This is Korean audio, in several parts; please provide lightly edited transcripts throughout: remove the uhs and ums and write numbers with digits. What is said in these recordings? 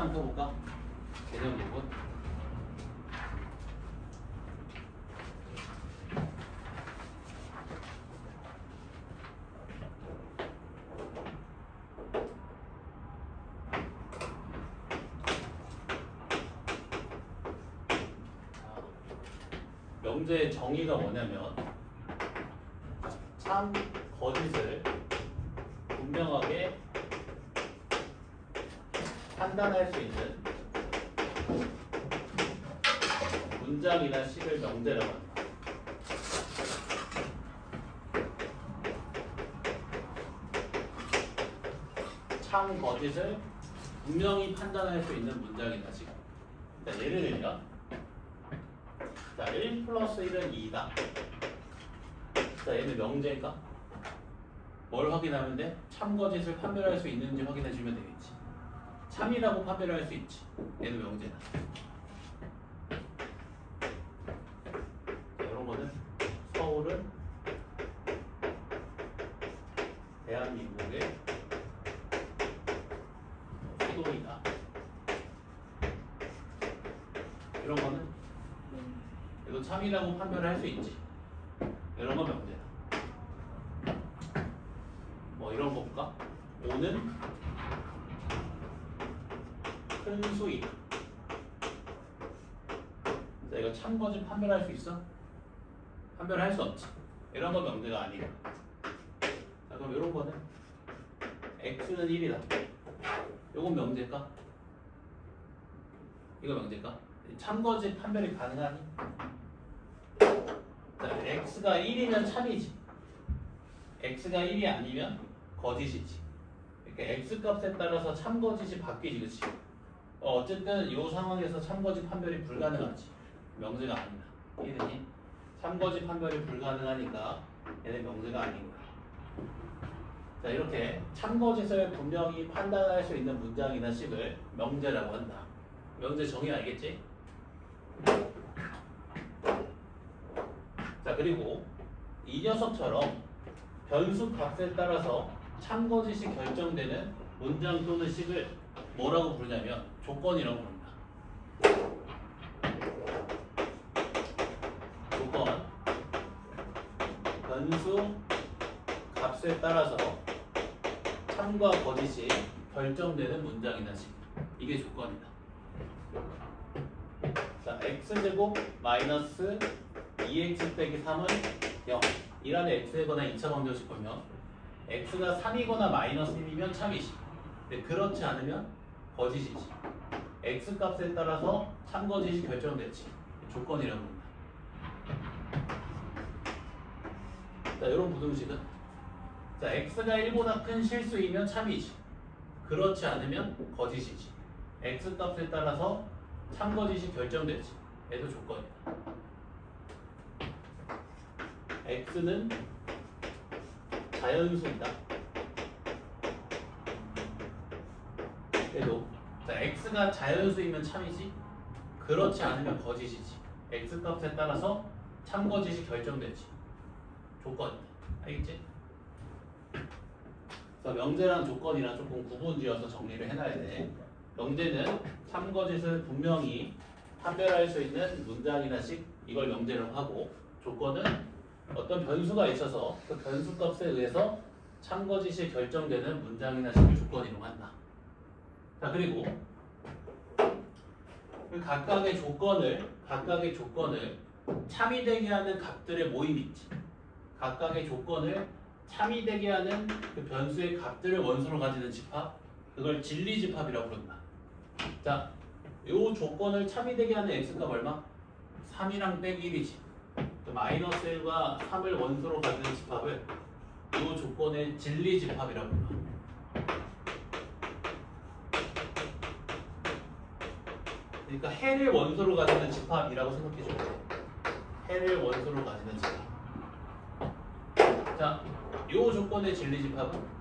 한번 펴볼까? 개념 부분. 명제의 정의가 뭐냐면 참, 거짓을 분명하게 판단할 수 있는 문장이나 식을 명제라고 합니다. 참, 거짓을 분명히 판단할 수 있는 문장이나 식. 자, 예를 들면 자, 1 플러스 1은 2다. 자, 얘는 명제일까? 뭘 확인하면 돼? 참, 거짓을 판별할 수 있는지 확인해 주면 되겠지. 참이라고 판별할 수 있지. 얘는 명제다. 자, 이런 거는 서울은 대한민국의 수도이다. 이런 거는 얘도 참이라고 판별할 수 있지. 이런 건 명제다. 뭐 이런 거 볼까? 5는 큰 수이다. 자, 이거 참, 거짓 판별할 수 있어? 판별할 수 없지. 이런 건 명제가 아니고. 자, 그럼 이런 거는 x는 1이다. 이건 명제일까? 이거 명제일까? 참, 거짓 판별이 가능하니? 자, x가 1이면 참이지. x가 1이 아니면 거짓이지. 그러니까 x 값에 따라서 참, 거짓이 바뀌지, 그치? 어쨌든 이 상황에서 참, 거짓 판별이 불가능하지. 명제가 아니다. 이해되니? 참, 거짓 판별이 불가능하니까 얘는 명제가 아닌 거야. 자, 이렇게 참, 거짓을 분명히 판단할 수 있는 문장이나 식을 명제라고 한다. 명제 정의 알겠지? 자, 그리고 이 녀석처럼 변수 값에 따라서 참, 거짓이 결정되는 문장 또는 식을 뭐라고 부르냐면 조건이라고 부릅니다. 조건, 변수 값에 따라서 참과 거짓이 결정되는 문장이나 식. 이게 조건이다. 자, x제곱 마이너스 2x 빼기 3은 0. 이 안에 x이거나 2차 방정식 보면 x가 3이거나 마이너스 1이면 참이지. 근데 그렇지 않으면 거짓이지. x 값에 따라서 참, 거짓이 결정됐지. 조건이라고 합니다. 자, 이런 부등식은 자, x가 1보다 큰 실수이면 참이지. 그렇지 않으면 거짓이지. x 값에 따라서 참, 거짓이 결정됐지. 얘도 조건이다. x는 자연수이다. 얘도 자, x가 자연수이면 참이지. 그렇지 않으면 거짓이지. x 값에 따라서 참, 거짓이 결정되지. 조건이다. 알겠지? 그래서 명제랑 조건이랑 조금 구분지어서 정리를 해놔야 돼. 명제는 참, 거짓을 분명히 판별할 수 있는 문장이나 식, 이걸 명제라고 하고, 조건은 어떤 변수가 있어서 그 변수 값에 의해서 참, 거짓이 결정되는 문장이나 식을 조건이라고 한다. 자, 그리고 각각의 조건을 참이 되게 하는 값들의 모임이 있지. 각각의 조건을 참이 되게 하는 그 변수의 값들을 원소로 가지는 집합, 그걸 진리집합이라고 부른다. 자, 이 조건을 참이 되게 하는 x값 얼마? 3이랑 빼기 1이지. 마이너스 1과 3을 원소로 가지는 집합을 이 조건의 진리집합이라고 불러. 그러니까 해를 원소로 가지는 집합이라고 생각해줘야 돼. 해를 원소로 가지는 집합. 자, 이 조건의 진리집합은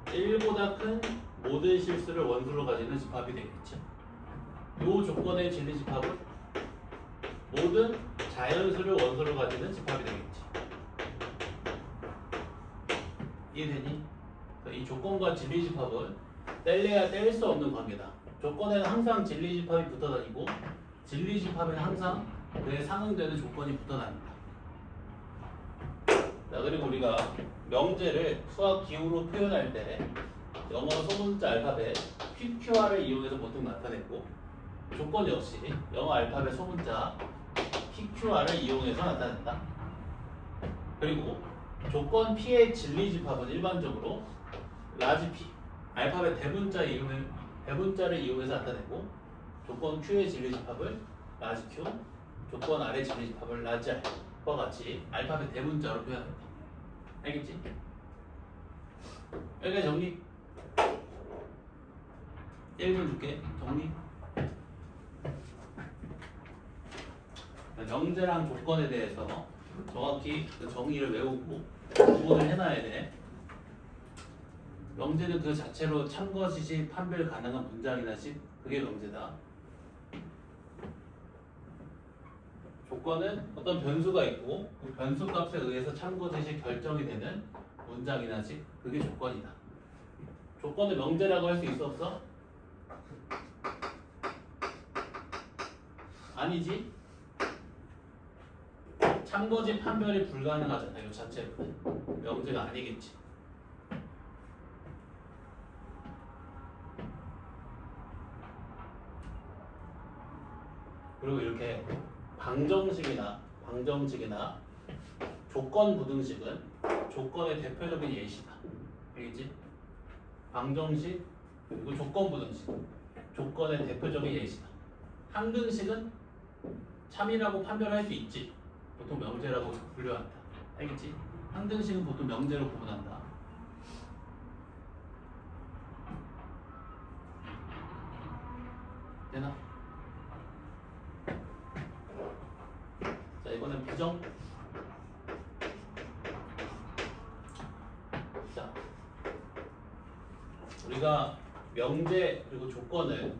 1보다 큰 모든 실수를 원소로 가지는 집합이 되겠죠. 이 조건의 진리집합은 모든 자연수를 원소로 가지는 집합이 되겠지. 이해되니? 이 조건과 진리집합은 뗄래야 뗄 수 없는 관계다. 조건에는 항상 진리집합이 붙어 다니고 진리집합에는 항상 그에 상응되는 조건이 붙어 다닙니다. 자, 그리고 우리가 명제를 수학 기호로 표현할 때 영어 소문자 알파벳 PQR을 이용해서 보통 나타냈고 조건 역시 영어 알파벳 소문자 PQR을 이용해서 나타낸다. 그리고 조건 P의 진리집합은 일반적으로 라지 P 알파벳 대문자를 이용해서 나타내고 조건 Q의 진리집합을 라지 Q, 조건 R의 진리집합을 라지 R과 같이 알파벳 대문자로 표현합니다. 알겠지? 여기까지 정리. 1분 줄게. 정리. 명제랑 조건에 대해서 정확히 그 정의를 외우고 구분을 해놔야 돼. 명제는 그 자체로 참거시시 판별 가능한 문장이나 식, 그게 명제다. 조건은 어떤 변수가 있고 그 변수 값에 의해서 참거시시 결정이 되는 문장이나 식, 그게 조건이다. 조건을 명제라고 할 수 있어 없어? 아니지? 참거시 판별이 불가능하잖아. 이 자체로는 명제가 아니겠지. 그리고 이렇게 방정식이나 조건 부등식은 조건의 대표적인 예시다. 알겠지? 방정식 그리고 조건 부등식 조건의 대표적인 예시다. 항등식은 참이라고 판별할 수 있지. 보통 명제라고 분류한다. 알겠지? 항등식은 보통 명제로 구분한다. 되나? 자, 이번엔 부정. 자, 우리가 명제 그리고 조건을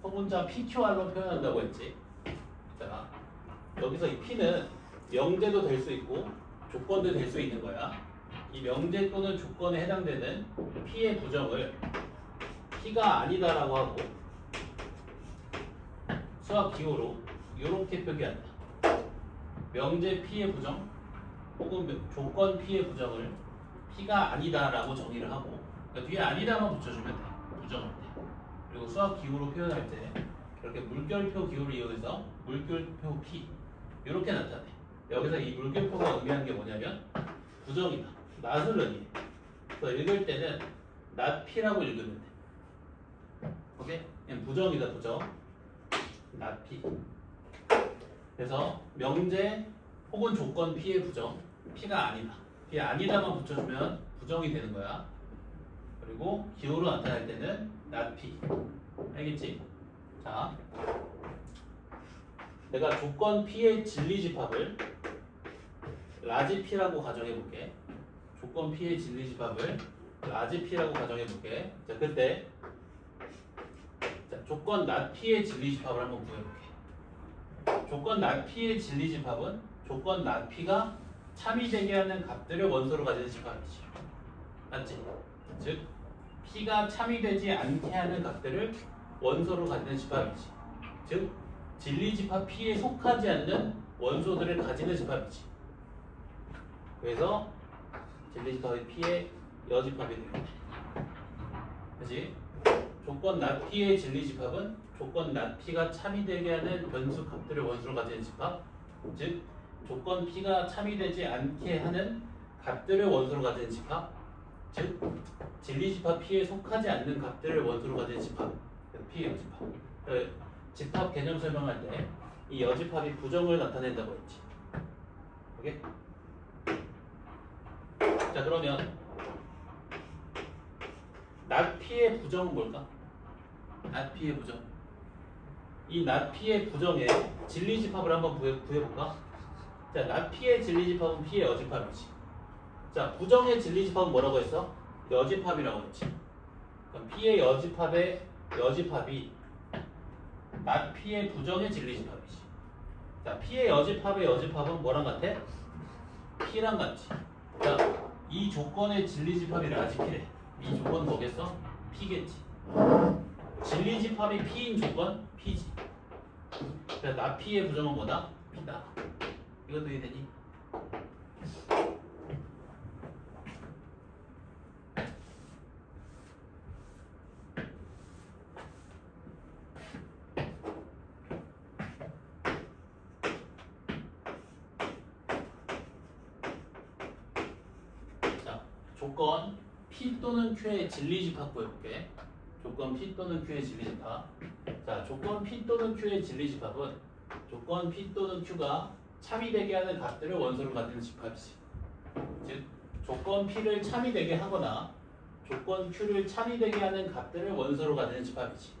소문자 PQR로 표현한다고 했지. 자, 여기서 이 P는 명제도 될 수 있고 조건도 될 수 있는 거야. 이 명제 또는 조건에 해당되는 P의 부정을 P가 아니다라고 하고 수학 기호로 이렇게 표기한다. 명제 P의 부정 혹은 조건 P의 부정을 P가 아니다라고 정의를 하고 그러니까 뒤에 아니다만 붙여주면 돼. 부정할 때. 그리고 수학 기호로 표현할 때 이렇게 물결표 기호를 이용해서 물결표 P 이렇게 나타내. 여기서 이 물결표가 의미하는 게 뭐냐면 부정이다. 낫을 의미해. 그래서 읽을 때는 not P라고 읽으면 돼. 오케이? 그냥 부정이다. 부정. not P. 그래서 명제 혹은 조건 P의 부정 P가 아니다. P 아니다만 붙여주면 부정이 되는 거야. 그리고 기호로 나타날 때는 not P. 알겠지? 자, 내가 조건 P의 진리집합을 라지 P라고 가정해볼게. 조건 P의 진리집합을 라지 P라고 가정해볼게. 자, 그때 자, 조건 not P의 진리집합을 한번 구해볼게. 조건 not P의 진리집합은 조건 not P가 참이 되게 하는 값들을 원소로 가지는 집합이지. 맞지? 즉 P가 참이 되지 않게 하는 값들을 원소로 가지는 집합이지. 즉 진리집합 P에 속하지 않는 원소들을 가지는 집합이지. 그래서 진리집합의 P의 여집합이 됩니다. 그렇지? 조건 not P의 진리집합은 조건 not P가 참이 되게 하는 변수 값들을 원소로 가지는 집합. 즉 조건 P가 참이 되지 않게 하는 값들을 원소로 가지는 집합. 즉 진리집합 P에 속하지 않는 값들을 원소로 가지는 집합. P의 여집합. 집합 개념 설명할 때 이 여집합이 부정을 나타낸다고 했지. 오케이? 자, 그러면 not P의 부정은 뭘까? not P의 부정. 이 not P의 부정에 진리집합을 한번 구해볼까? 자, not P의 진리집합은 P의 여집합이지. 자, 부정의 진리집합은 뭐라고 했어? 여집합이라고 했지. 그럼 P의 여집합의 여집합이 not P의 부정의 진리집합이지. 자, P의 여집합의 여집합은 뭐랑 같아? P랑 같지. 자, 이 조건의 진리집합이 라지 P래. 이 조건 뭐겠어? P겠지. 진리집합이 P인 조건? P지. 그래서 나 P의 부정은 뭐다? P다. 이것도 이해되니? 자, 조건 P 또는 Q의 진리집합 구해볼게. 조건 P 또는 Q의 진리집합. 자, 조건 P 또는 Q의 진리집합은 조건 P 또는 Q가 참이되게 하는 값들을 원소로 가지는 집합이지. 즉, 조건 P를 참이되게 하거나 조건 Q를 참이되게 하는 값들을 원소로 가지는 집합이지.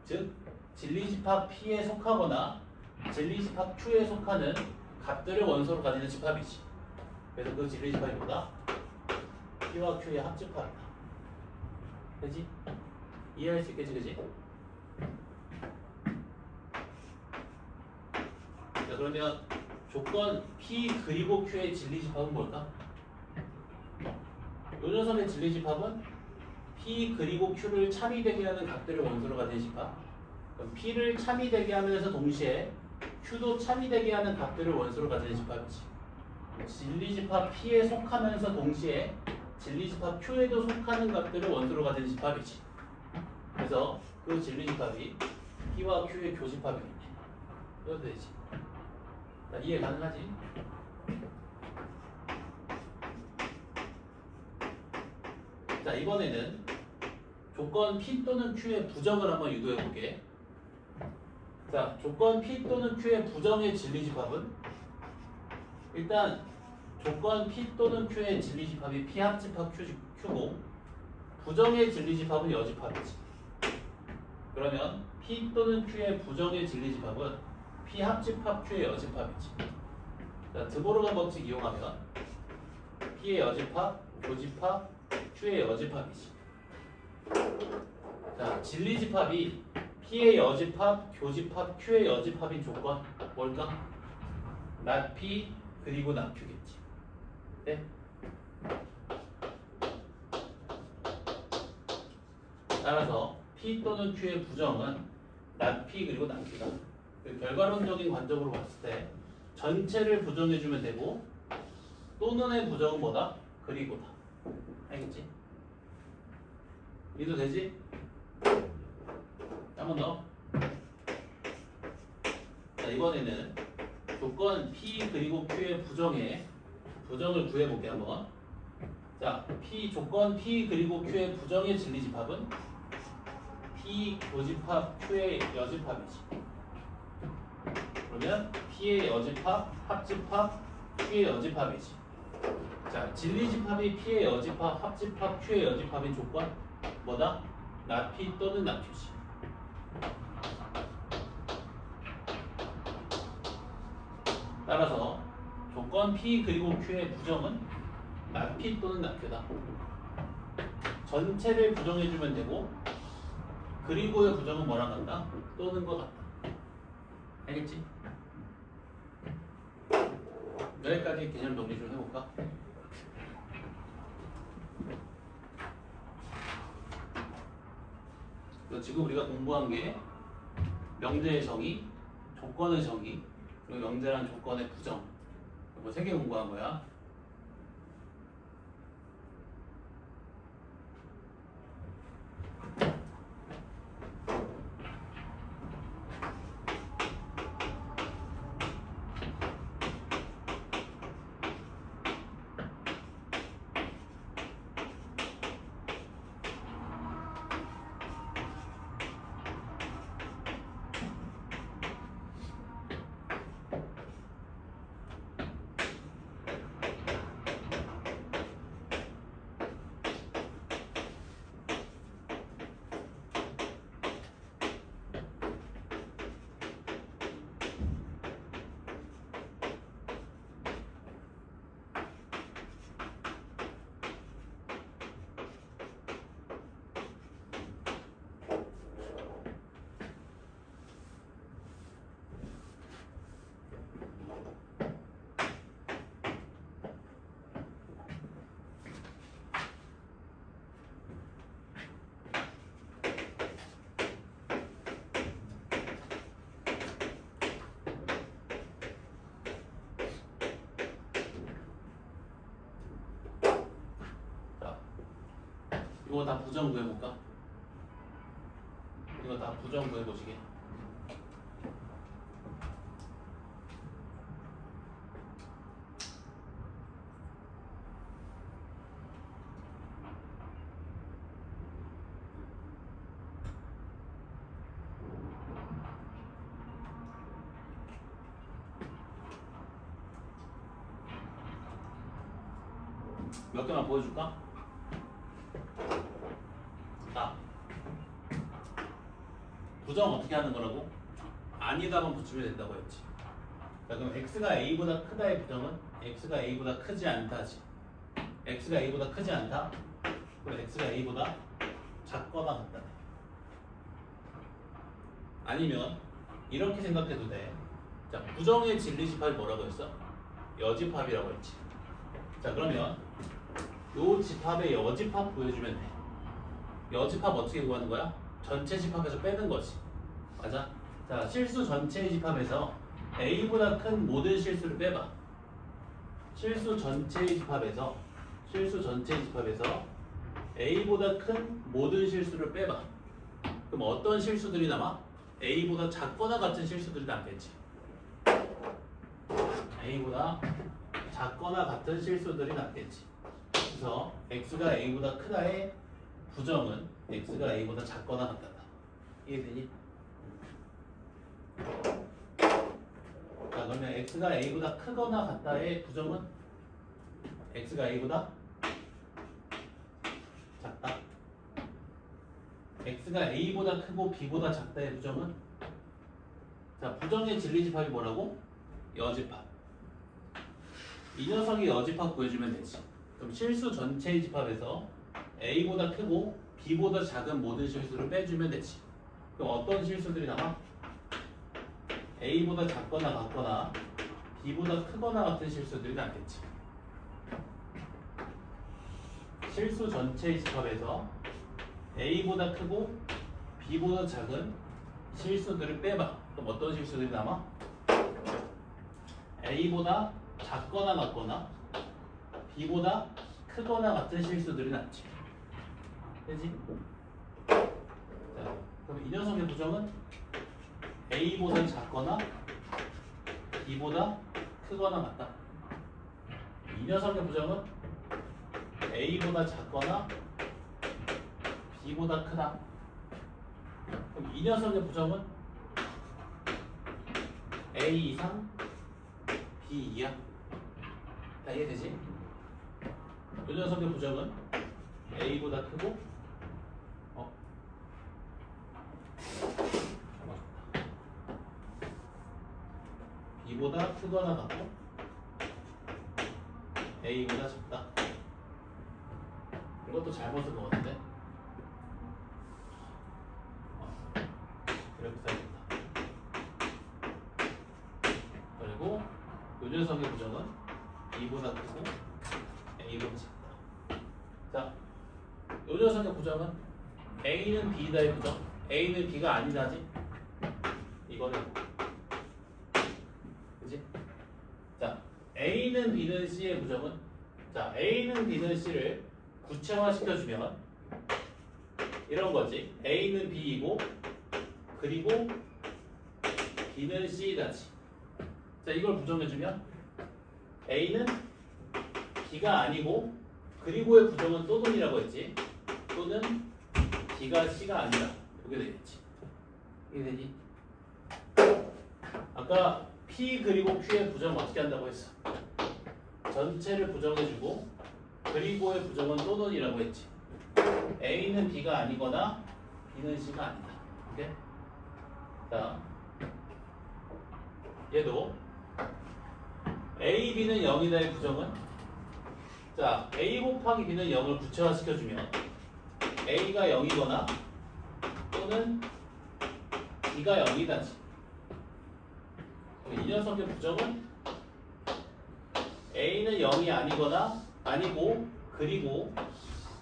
즉, 진리집합 P에 속하거나 진리집합 Q에 속하는 값들을 원소로 가지는 집합이지. 그래서 그 진리집합이 뭐다? P와 Q의 합집합이다. 그지? 이해할 수 있겠지, 그지? 자, 그러면 조건 P 그리고 Q의 진리집합은 뭘까? 요 녀석의 진리집합은 P 그리고 Q를 참이되게 하는 값들을 원소로 가진 집합. 그럼 P를 참이되게 하면서 동시에 Q도 참이되게 하는 값들을 원소로 가지는 집합이지. 진리집합 P에 속하면서 동시에 진리집합 Q에도 속하는 값들을 원소로 가지는 집합이지. 그래서 그 진리집합이 P와 Q의 교집합이겠네. 이래도 되지. 자, 이해 가능하지? 자, 이번에는 조건 P 또는 Q의 부정을 한번 유도해볼게. 자, 조건 P 또는 Q의 부정의 진리집합은 일단 조건 P 또는 Q의 진리집합이 P 합집합 Q고 부정의 진리집합은 여집합이지. 그러면 P 또는 Q의 부정의 진리집합은 P 합집합 Q의 여집합이지. 자, 드보르가 법칙 이용하면 P의 여집합, 교집합, Q의 여집합이지. 자, 진리집합이 P의 여집합, 교집합, Q의 여집합인 조건 뭘까? not P 그리고 not Q겠지. 네? 따라서 P 또는 Q의 부정은 not P 그리고 not Q다. 결과론적인 관점으로 봤을 때 전체를 부정해주면 되고 또는의 부정은 뭐다? 그리고다. 알겠지? 이해도 되지? 한 번 더. 자, 이번에는 조건 P 그리고 Q의 부정을 구해볼게 한번. 자, 조건 P 그리고 Q의 부정의 진리집합은 P 교집합 Q의 여집합이지. 그러면 P의 여집합, 합집합, Q의 여집합이지. 자, 진리집합이 P의 여집합, 합집합, Q의 여집합인 조건 뭐다? not P 또는 not Q지. 따라서 조건 P 그리고 Q의 부정은 not P 또는 not Q다. 전체를 부정해주면 되고 그리고의 부정은 뭐랑 같다? 또는 것 같다. 알겠지? 여기까지 개념 정리 좀 해볼까? 지금 우리가 공부한 게 명제의 정의, 조건의 정의, 그리고 명제란 조건의 부정. 이거 3개 공부한 거야. 이거 다 부정 구해볼까? 이거 다 부정 구해보시게. 몇 개만 보여줄까? 자, 부정 어떻게 하는 거라고? 아니다만 붙이면 된다고 했지. 자, 그럼 x가 a보다 크다의 부정은 x가 a보다 크지 않다지. x가 a보다 크지 않다? 그럼 x가 a보다 작거나 같다. 아니면 이렇게 생각해도 돼. 자, 부정의 진리집합이 뭐라고 했어? 여집합이라고 했지. 자, 그러면 요 집합의 여집합 구해주면 돼. 여집합 어떻게 구하는 거야? 전체 집합에서 빼는 거지. 맞아? 자, 실수 전체 집합에서 A보다 큰 모든 실수를 빼봐. 실수 전체 집합에서 A보다 큰 모든 실수를 빼봐. 그럼 어떤 실수들이 남아? A보다 작거나 같은 실수들이 남겠지. A보다 작거나 같은 실수들이 남겠지. 그래서 x가 a보다 크다의 부정은 x가 a보다 작거나 같다. 이해되니? 자, 그러면 x가 a보다 크거나 같다의 부정은 x가 a보다 작다. x가 a보다 크고 b보다 작다의 부정은, 자, 부정의 진리집합이 뭐라고? 여집합. 이 녀석이 여집합 구해주면 되지. 그럼 실수 전체의 집합에서 A보다 크고 B보다 작은 모든 실수를 빼주면 되지. 그럼 어떤 실수들이 남아? A보다 작거나 같거나 B보다 크거나 같은 실수들이 남겠지. 실수 전체의 집합에서 A보다 크고 B보다 작은 실수들을 빼봐. 그럼 어떤 실수들이 남아? A보다 작거나 같거나 B보다 크거나 같은 실수들이 남지. 되지? 자, 그럼 이 녀석의 부정은 A보다 작거나 B보다 크거나 같다. 이 녀석의 부정은 A보다 작거나 B보다 크다. 그럼 이 녀석의 부정은 A 이상 B 이하. 다 이해되지? 이 녀석의 부정은 A보다 크고 B보다 크거나 같고 A보다 작다. 이것도 잘못 쓴 것 같은데? 이렇게 써야겠다. 그리고 이 녀석의 부정은 B보다 크고 A보다 작다. 자, 이 녀석의 부정은 A는 B다의 부정, A는 B가 아니다지. 이거는 그치? 자, A는 B는 C의 부정은, 자, A는 B는 C를 구체화시켜주면 이런 거지. A는 B이고 그리고 B는 C다지. 자, 이걸 부정해주면 A는 B가 아니고 그리고의 부정은 또는이라고 했지. 또는 B가 C가 아니다. 이렇게 되겠지. 이게 되지? 아까 P 그리고 Q의 부정 어떻게 한다고 했어? 전체를 부정해주고 그리고의 부정은 또는이라고 했지. A는 B가 아니거나 B는 C가 아니다. 오케이? 자, 얘도 A, B는 0이다의 부정은, 자, A 곱하기 B는 0을 구체화시켜주면 A가 0이거나 또는 B가 0이다지. 이 녀석의 부정은 A는 0이 아니거나 아니고 그리고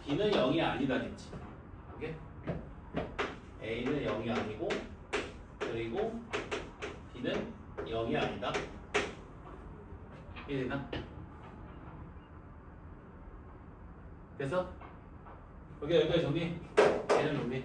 B는 0이 아니다겠지. 오케이? A는 0이 아니고 그리고 B는 0이 아니다. 이해되나? 그래서 여기까지 정리. 얘는 정리.